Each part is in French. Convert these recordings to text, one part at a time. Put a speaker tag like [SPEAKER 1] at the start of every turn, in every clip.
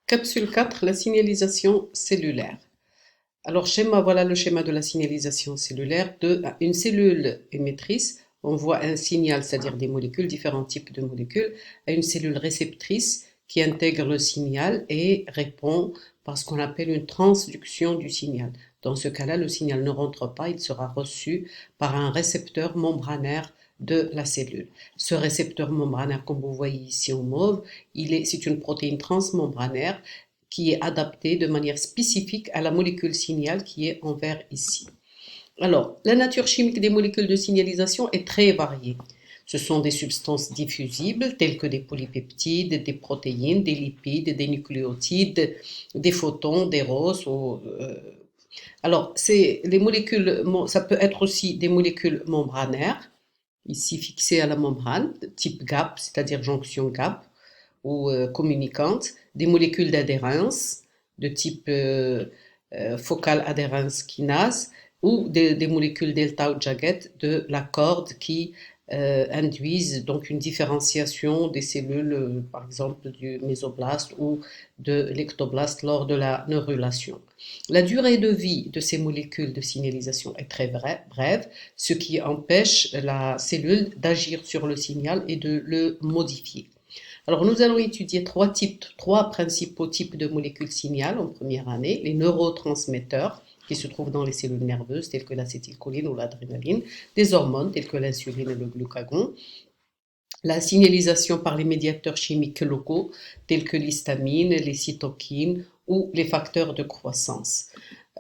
[SPEAKER 1] Capsule 4, la signalisation cellulaire. Alors, voilà le schéma de la signalisation cellulaire. Une cellule émettrice envoie un signal, c'est-à-dire des molécules, différents types de molécules, à une cellule réceptrice qui intègre le signal et répond par ce qu'on appelle une transduction du signal. Dans ce cas-là, le signal ne rentre pas, il sera reçu par un récepteur membranaire de la cellule. Ce récepteur membranaire, comme vous voyez ici en mauve, c'est une protéine transmembranaire qui est adaptée de manière spécifique à la molécule signal qui est en vert ici. Alors, la nature chimique des molécules de signalisation est très variée. Ce sont des substances diffusibles telles que des polypeptides, des protéines, des lipides, des nucléotides, des photons, des ROS. Alors, les molécules, ça peut être aussi des molécules membranaires, ici fixées à la membrane, type GAP, c'est-à-dire jonction GAP, ou communicantes, des molécules d'adhérence de type focal adhérence kinase ou des molécules delta ou Jagged de la corde qui induisent donc une différenciation des cellules, par exemple du mésoblaste ou de l'ectoblaste lors de la neurulation. La durée de vie de ces molécules de signalisation est très brève, ce qui empêche la cellule d'agir sur le signal et de le modifier. Alors, nous allons étudier trois principaux types de molécules signal en première année. Les neurotransmetteurs, qui se trouvent dans les cellules nerveuses, telles que l'acétylcholine ou l'adrénaline, des hormones, telles que l'insuline et le glucagon, la signalisation par les médiateurs chimiques locaux, tels que l'histamine, les cytokines ou les facteurs de croissance.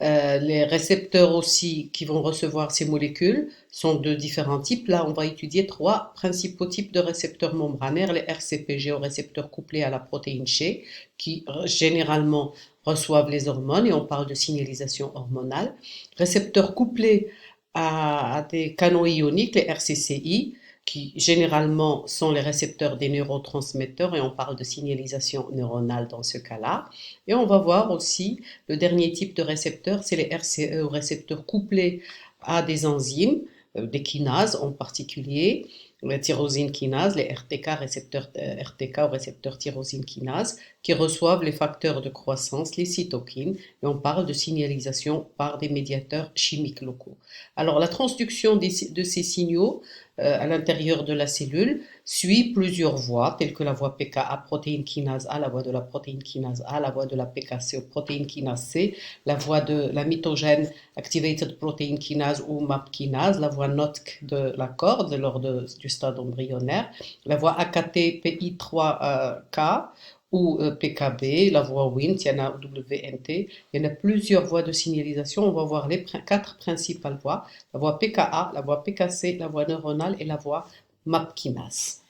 [SPEAKER 1] Les récepteurs aussi qui vont recevoir ces molécules sont de différents types. Là, on va étudier trois principaux types de récepteurs membranaires, les RCPG, récepteurs couplés à la protéine G, qui généralement reçoivent les hormones, et on parle de signalisation hormonale. Récepteurs couplés à des canaux ioniques, les RCCI, qui généralement sont les récepteurs des neurotransmetteurs, et on parle de signalisation neuronale dans ce cas-là. Et on va voir aussi le dernier type de récepteur, c'est les RCE, récepteurs couplés à des enzymes, des kinases en particulier, la tyrosine kinase, les RTK, récepteurs RTK ou récepteurs tyrosine kinase, qui reçoivent les facteurs de croissance, les cytokines, et on parle de signalisation par des médiateurs chimiques locaux. Alors, la transduction de ces signaux à l'intérieur de la cellule suit plusieurs voies, telles que la voie PKA, protéine kinase A, la voie de la protéine kinase A, la voie de la PKC, protéine kinase C, la voie de la mitogène activated protein kinase ou MAP kinase, la voie NOTC de la corde lors du stade embryonnaire, la voie AKT PI3K ou PKB, la voie WNT, il y en a WNT, il y en a plusieurs voies de signalisation. On va voir les quatre principales voies, la voie PKA, la voie PKC, la voie neuronale et la voie MAP kinase.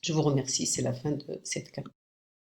[SPEAKER 1] Je vous remercie, c'est la fin de cette capsule.